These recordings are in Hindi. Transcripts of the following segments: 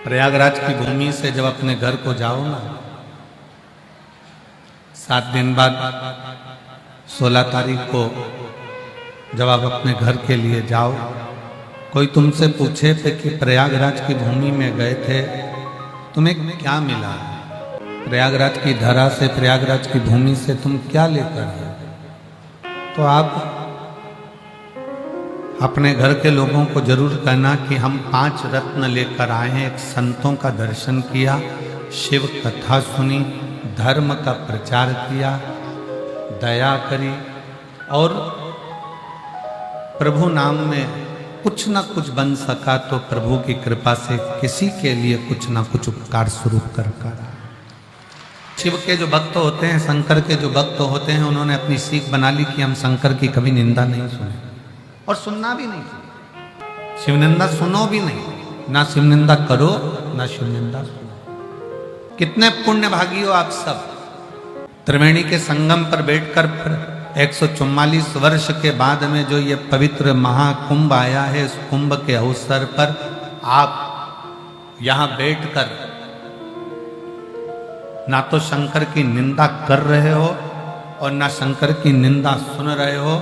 प्रयागराज की भूमि से जब अपने घर को जाओ ना, 7 दिन बाद 16 तारीख को जब आप अपने घर के लिए जाओ, कोई तुमसे पूछे थे कि प्रयागराज की भूमि में गए थे, तुम्हें क्या मिला? प्रयागराज की धरा से, प्रयागराज की भूमि से तुम क्या लेकर आए? तो आप अपने घर के लोगों को जरूर कहना कि हम 5 रत्न लेकर आए हैं। एक संतों का दर्शन किया, शिव कथा सुनी, धर्म का प्रचार किया, दया करी और प्रभु नाम में कुछ ना कुछ बन सका तो प्रभु की कृपा से किसी के लिए कुछ ना कुछ उपकार स्वरूप कर करा। शिव के जो भक्त होते हैं, शंकर के जो भक्त होते हैं, उन्होंने अपनी सीख बना ली कि हम शंकर की कभी निंदा नहीं सुने और सुनना भी नहीं। शिव निंदा सुनो भी नहीं, ना शिव निंदा करो ना शिव निंदा सुनो। कितने पुण्य भागी हो आप सब। त्रिवेणी के संगम पर बैठकर 144 वर्ष के बाद में जो ये पवित्र महाकुंभ आया है, इस कुंभ के अवसर पर आप यहां बैठकर ना तो शंकर की निंदा कर रहे हो और ना शंकर की निंदा सुन रहे हो।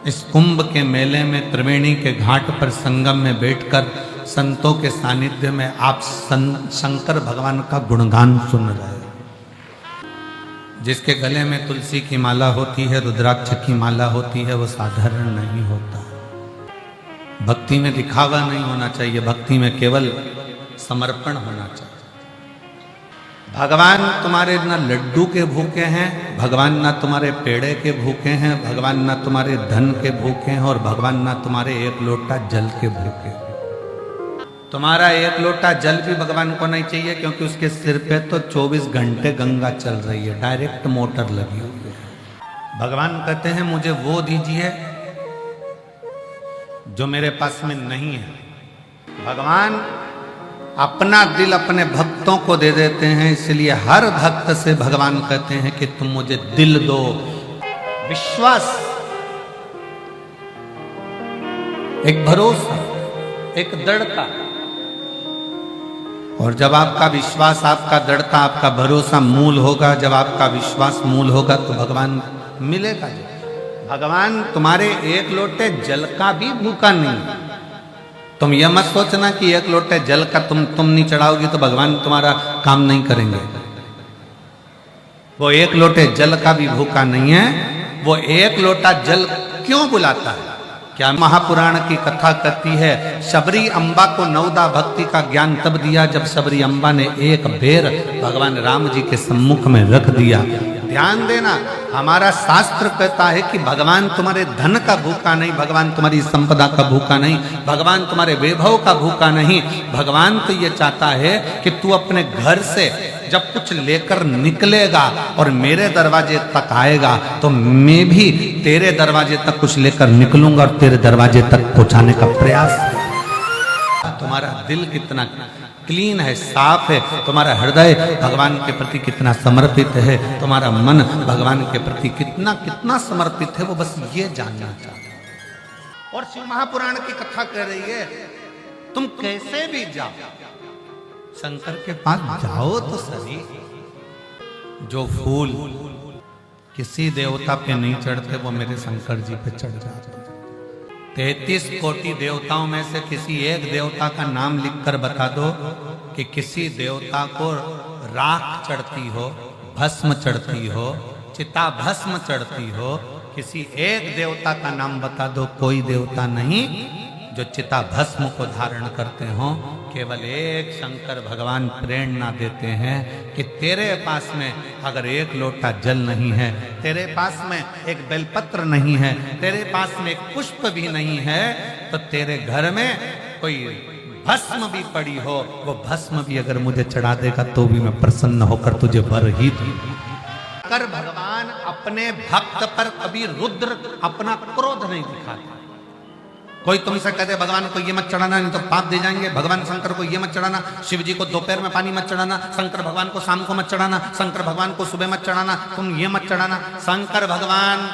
इस कुंभ के मेले में, त्रिवेणी के घाट पर संगम में बैठकर संतों के सानिध्य में आप शंकर भगवान का गुणगान सुन रहे हो। जिसके गले में तुलसी की माला होती है, रुद्राक्ष की माला होती है, वो साधारण नहीं होता। भक्ति में दिखावा नहीं होना चाहिए, भक्ति में केवल समर्पण होना चाहिए। भगवान तुम्हारे ना लड्डू के भूखे हैं, भगवान ना तुम्हारे पेड़े के भूखे हैं, भगवान ना तुम्हारे धन के भूखे हैं और भगवान ना तुम्हारे 1 लोटा जल के भूखे हैं। तुम्हारा 1 लोटा जल भी भगवान को नहीं चाहिए, क्योंकि उसके सिर पे तो 24 घंटे गंगा चल रही है, डायरेक्ट मोटर लगी हुई है। भगवान कहते हैं मुझे वो दीजिए जो मेरे पास में नहीं है। भगवान अपना दिल अपने भक्तों को दे देते हैं, इसलिए हर भक्त से भगवान कहते हैं कि तुम मुझे दिल दो, विश्वास, एक भरोसा, एक दृढ़ता। और जब आपका विश्वास, आपका दृढ़ता, आपका भरोसा मूल होगा, जब आपका विश्वास मूल होगा तो भगवान मिलेगा। भगवान तुम्हारे 1 लोटे जल का भी भूखा नहीं। तुम यह मत सोचना कि 1 लोटे जल का तुम नहीं चढ़ाओगी तो भगवान तुम्हारा काम नहीं करेंगे। वो 1 लोटे जल का भी भूखा नहीं है। वो 1 लोटा जल क्यों बुलाता है? क्या महापुराण की कथा कहती है, शबरी अम्बा को 9दा भक्ति का ज्ञान तब दिया जब शबरी अम्बा ने 1 बेर भगवान राम जी के सम्मुख में रख दिया। ध्यान देना, हमारा शास्त्र कहता है कि भगवान तुम्हारे धन का भूखा नहीं, भगवान तुम्हारी संपदा का भूखा नहीं, भगवान तुम्हारे वैभव का भूखा नहीं। भगवान तो ये चाहता है कि तू अपने घर से जब कुछ लेकर निकलेगा और मेरे दरवाजे तक आएगा तो मैं भी तेरे दरवाजे तक कुछ लेकर निकलूंगा और तेरे दरवाजे तक पहुंचाने का प्रयास। तुम्हारा दिल कितना क्लीन है, साफ है, तुम्हारा हृदय भगवान के प्रति कितना समर्पित है, तुम्हारा मन भगवान के प्रति कितना समर्पित है, वो बस ये जानना चाहते हैं। और शिव महापुराण की कथा कह रही है, तुम कैसे भी जाओ शंकर के पास जाओ तो सही। जो फूल किसी देवता पे नहीं चढ़ते वो मेरे शंकर जी पे चढ़ जाते। 33 कोटि देवताओं में से किसी एक देवता का नाम लिखकर बता दो कि किसी देवता को राख चढ़ती हो, भस्म चढ़ती हो, चिता भस्म चढ़ती हो। किसी एक देवता का नाम बता दो, कोई देवता नहीं जो चिता भस्म को धारण करते हो। केवल एक शंकर भगवान प्रेरणा देते हैं कि तेरे पास में अगर 1 लोटा जल नहीं है, तेरे पास में एक बेलपत्र नहीं है, तेरे पास में एक पुष्प भी नहीं है, तो तेरे घर में कोई भस्म भी पड़ी हो, वो भस्म भी अगर मुझे चढ़ा देगा तो भी मैं प्रसन्न होकर तुझे वर ही दूंगा। कर भगवान अपने भक्त पर कभी रुद्र अपना क्रोध नहीं दिखाते। कोई तुमसे कहते भगवान को ये मत चढ़ाना नहीं तो पाप दे जाएंगे, भगवान शंकर को ये मत चढ़ाना, शिव जी को दोपहर में पानी मत चढ़ाना, शंकर भगवान को शाम को मत चढ़ाना, शंकर भगवान को सुबह मत चढ़ाना, तुम ये मत चढ़ाना। शंकर भगवान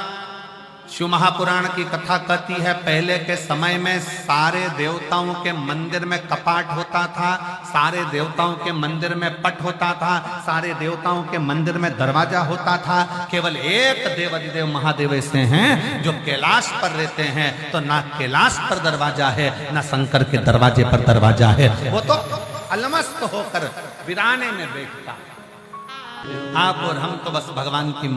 शिव महापुराण की कथा कहती है, पहले के समय में सारे देवताओं के मंदिर में कपाट होता था, सारे देवताओं के मंदिर में पट होता था, सारे देवताओं के मंदिर में दरवाजा होता था। केवल एक देवाधिदेव महादेव ऐसे हैं जो कैलाश पर रहते हैं, तो ना कैलाश पर दरवाजा है ना शंकर के दरवाजे पर दरवाजा है। वो तो अलमस्त होकर वीराने में बैठता है। आप और हम तो बस भगवान की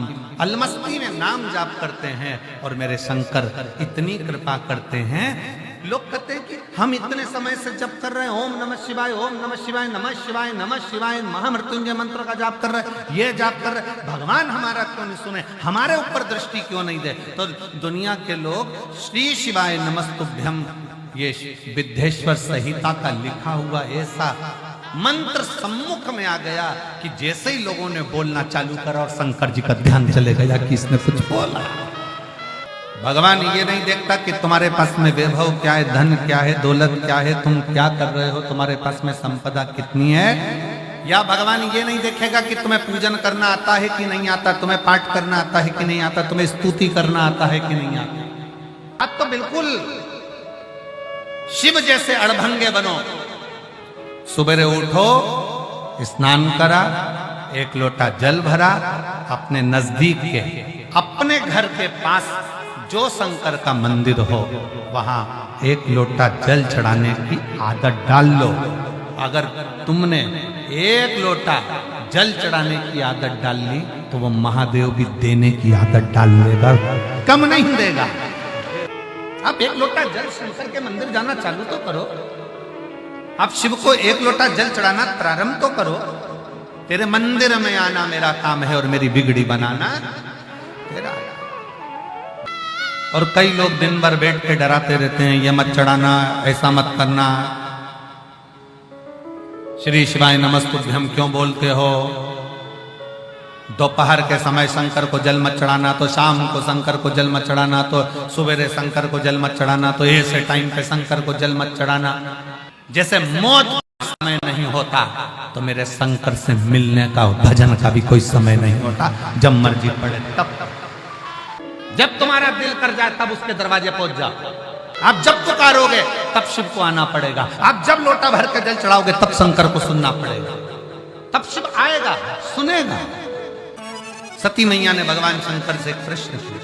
अलमस्ती में नाम जाप करते हैं और मेरे शंकर इतनी कृपा करते हैं। लोग कहते हैं कि हम इतने समय से जप कर रहे हैं, ओम नमः शिवाय, ओम नमः शिवाय, नमः शिवाय, नमः शिवाय, महामृत्युंजय मंत्र का जाप कर रहे हैं, ये जाप कर रहे हैं, भगवान हमारा क्यों नहीं सुने, हमारे ऊपर दृष्टि क्यों नहीं दे। तो दुनिया के लोग श्री शिवाय नमस्तुभ्यम, ये विद्येश्वर संहिता का लिखा हुआ ऐसा मंत्र सम्मुख में आ गया कि जैसे ही लोगों ने बोलना चालू करा और शंकर जी का ध्यान चले गया कि इसने कुछ बोला। भगवान ये नहीं देखता कि तुम्हारे पास में वैभव क्या है, धन क्या है, दौलत क्या है, तुम क्या कर रहे हो, तुम्हारे पास में संपदा कितनी है। या भगवान ये नहीं देखेगा कि तुम्हें पूजन करना आता है कि नहीं आता, तुम्हें पाठ करना आता है कि नहीं आता, तुम्हें स्तुति करना आता है कि नहीं आता। अब तो बिल्कुल शिव जैसे अड़भंगे बनो। सुबह उठो, स्नान करा, एक लोटा जल भरा, अपने नजदीक के अपने घर के पास जो शंकर का मंदिर हो वहां एक लोटा जल चढ़ाने की आदत डाल लो। अगर तुमने एक लोटा जल चढ़ाने की आदत डाल ली तो वो महादेव भी देने की आदत डाल लेगा, कम नहीं देगा। आप एक लोटा जल शंकर के मंदिर जाना चालू तो करो, आप शिव को एक लोटा जल चढ़ाना प्रारंभ तो करो। तेरे मंदिर में आना मेरा काम है और मेरी बिगड़ी बनाना तेरा। और कई लोग दिन भर बैठ के डराते रहते हैं, ये मत चढ़ाना, ऐसा मत करना, श्री शिवाय नमस्तुभ्यम क्यों बोलते हो, दोपहर के समय शंकर को जल मत चढ़ाना, तो शाम को शंकर को जल मत चढ़ाना, तो सुबह शंकर को जल मत चढ़ाना, तो ऐसे टाइम पे शंकर को जल मत चढ़ाना। जैसे मौत का समय नहीं होता तो मेरे शंकर से मिलने का, भजन का भी कोई समय नहीं होता। जब मर्जी पड़े तब, जब तुम्हारा दिल कर जाए तब उसके दरवाजे पहुंच जाओ। आप जब पुकारोगे तब शिव को आना पड़ेगा, आप जब लोटा भर के जल चढ़ाओगे तब शंकर को सुनना पड़ेगा, तब शिव आएगा, सुनेगा। सती मैया ने भगवान शंकर से प्रश्न किया,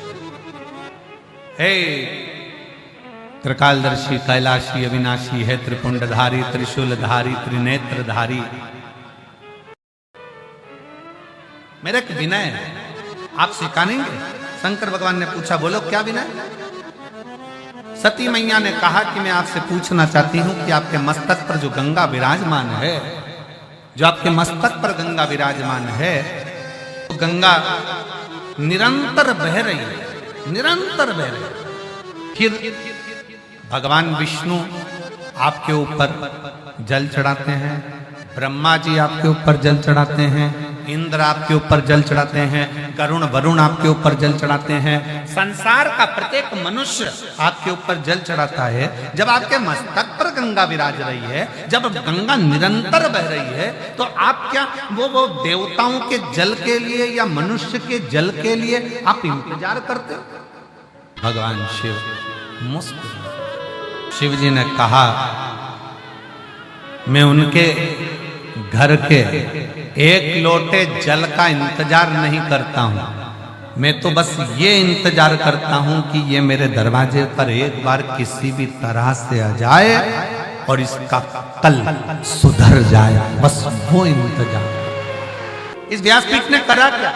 हे त्रिकालदर्शी, कैलाशी, अविनाशी है, त्रिपुंडधारी, त्रिशूलधारी, त्रिनेत्रधारी, मेरा एक विनय है, आप सिखाएंगे? शंकर भगवान ने पूछा, बोलो क्या विनय? सती मैया ने कहा कि मैं आपसे पूछना चाहती हूं कि आपके मस्तक पर जो गंगा विराजमान है, जो आपके मस्तक पर गंगा विराजमान है, तो गंगा निरंतर बह रही है, निरंतर बह रही है। फिर भगवान विष्णु आपके ऊपर जल चढ़ाते हैं, ब्रह्मा जी आपके ऊपर जल चढ़ाते हैं, इंद्र आपके ऊपर जल चढ़ाते हैं, गरुण वरुण आपके ऊपर जल चढ़ाते हैं, संसार का प्रत्येक मनुष्य आपके ऊपर जल चढ़ाता है। जब आपके मस्तक पर गंगा विराज रही है, जब गंगा निरंतर बह रही है, तो आप क्या वो देवताओं के जल के लिए या मनुष्य के जल के लिए आप इंतजार करते हो? भगवान शिव मुस्कुराए। शिव जी ने कहा, मैं उनके घर के एक लोटे जल का इंतजार नहीं करता हूं, मैं तो बस ये इंतजार करता हूं कि ये मेरे दरवाजे पर एक बार किसी भी तरह से आ जाए और इसका कल सुधर जाए, बस वो इंतजार। इस व्यासपीठ ने करा क्या?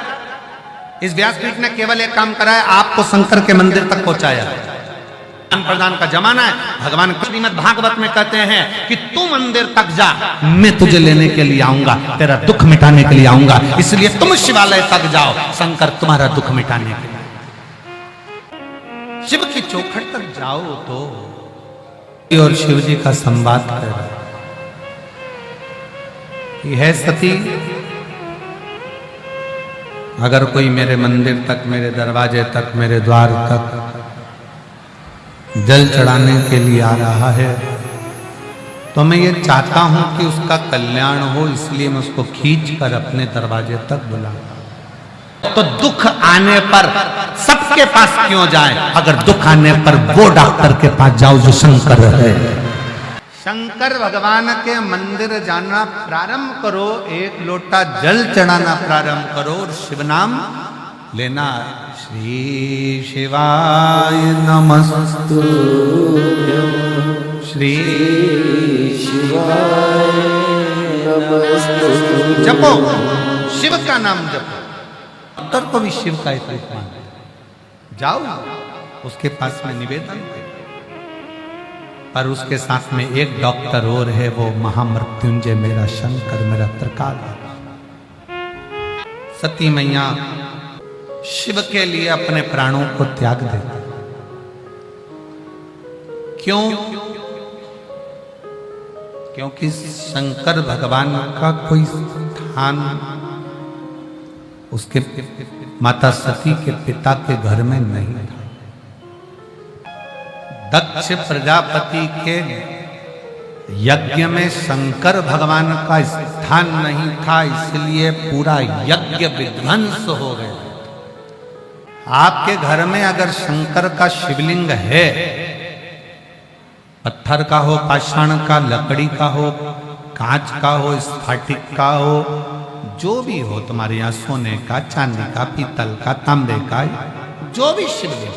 इस व्यासपीठ ने केवल एक काम करा है, आपको शंकर के मंदिर तक पहुंचाया। प्रदान का जमाना है। भगवान श्रीमद् भागवत में कहते हैं कि तू मंदिर तक जा, मैं तुझे लेने के लिए आऊंगा, तेरा दुख मिटाने के लिए आऊंगा, इसलिए तुम शिवालय तक जाओ, शंकर तुम्हारा दुख मिटाने के लिए। शिव की चौखट तक जाओ तो और शिव जी का संवाद कर है, सती अगर कोई मेरे मंदिर तक, मेरे दरवाजे तक, मेरे द्वार तक जल चढ़ाने के लिए आ रहा है तो मैं ये चाहता हूं कि उसका कल्याण हो, इसलिए मैं उसको खींच कर अपने दरवाजे तक बुलाऊंगा। तो दुख आने पर सबके पास क्यों जाए, अगर दुख आने पर वो डॉक्टर के पास जाओ जो शंकर है। शंकर भगवान के मंदिर जाना प्रारंभ करो, एक लोटा जल चढ़ाना प्रारंभ करो और शिव नाम लेना। श्री शिवाय नमस्तु, श्री शिवाय नमस्तु। जपो, शिव का नाम जपो। डॉक्टर को भी शिव का एक रूप मानते, जाओ उसके पास में निवेदन करो। पर उसके साथ में एक डॉक्टर और है, वो महामृत्युंजय मेरा शंकर, मेरा त्रिकाल। सती मैया शिव के लिए अपने प्राणों को त्याग देते। क्यों? क्योंकि शंकर भगवान का कोई स्थान उसके माता सती के पिता के घर में नहीं था। दक्ष प्रजापति के यज्ञ में शंकर भगवान का स्थान नहीं था, इसलिए पूरा यज्ञ विध्वंस हो गया। आपके घर में अगर शंकर का शिवलिंग है, पत्थर का हो, पाषाण का, लकड़ी का हो, कांच का हो, स्फटिक का हो, जो भी हो, तुम्हारे यहाँ सोने का, चांदी का, पीतल का, तांबे का, जो भी शिवलिंग,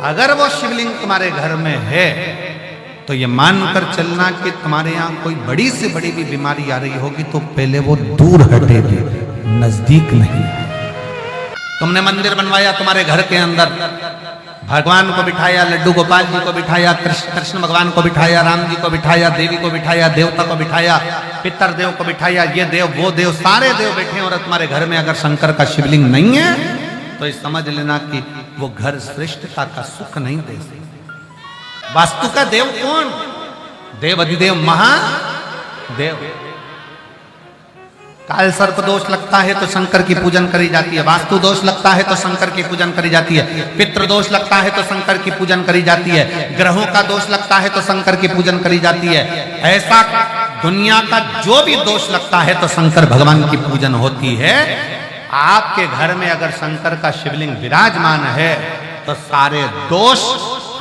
अगर वो शिवलिंग तुम्हारे घर में है तो ये मानकर चलना कि तुम्हारे यहाँ कोई बड़ी से बड़ी भी बीमारी आ रही होगी तो पहले वो दूर हटेगी, नजदीक नहीं। तुमने मंदिर बनवाया तुम्हारे घर के अंदर, भगवान को बिठाया, लड्डू गोपाल जी को बिठाया, कृष्ण भगवान को बिठाया, राम जी को बिठाया, देवी को बिठाया, देवता को बिठाया, पितर देव को बिठाया, ये देव वो देव, सारे देव बैठे और तुम्हारे घर में अगर शंकर का शिवलिंग नहीं है तो ये समझ लेना कि वो घर श्रेष्ठता का सुख नहीं दे सकते। वास्तु का देव कौन? देव अधिदेव महादेव। काल सर्प दोष लगता है तो शंकर की पूजन करी जाती है, वास्तु दोष लगता है तो शंकर की पूजन करी जाती है, पितृ दोष लगता है तो शंकर की पूजन करी जाती है, ग्रहों का दोष लगता है तो शंकर की पूजन करी जाती है। ऐसा दुनिया का जो भी दोष लगता है तो शंकर भगवान की पूजन होती है। आपके घर में अगर शंकर का शिवलिंग विराजमान है तो सारे दोष,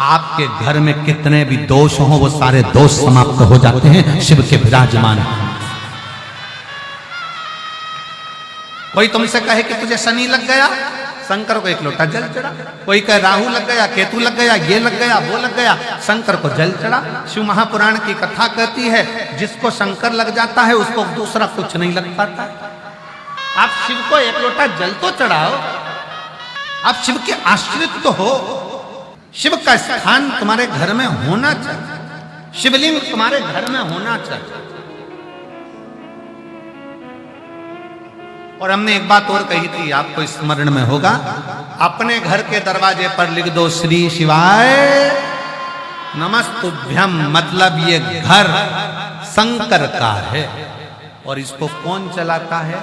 आपके घर में कितने भी दोष हो वो सारे दोष समाप्त हो जाते हैं शिव के विराजमान। कोई तुमसे कहे कि तुझे शनि लग गया, शंकर को एक लोटा जल चढ़ा। कोई कहे राहु लग गया, केतु लग गया, ये लग गया, वो लग गया, शंकर को जल चढ़ा। शिव महापुराण की कथा कहती है जिसको शंकर लग जाता है उसको दूसरा कुछ नहीं लग पाता। आप शिव को एक लोटा जल तो चढ़ाओ, आप शिव के आश्रित तो हो। शिव का स्थान तुम्हारे घर में होना चाहिए, शिवलिंग तुम्हारे घर में होना चाहिए। और हमने एक बात और कही थी, आपको स्मरण में होगा, अपने घर के दरवाजे पर लिख दो श्री शिवाय नमस्तुभ्यम, मतलब ये घर शंकर का है। और इसको कौन चलाता है?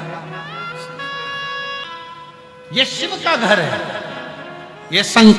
ये शिव का घर है, ये शंकर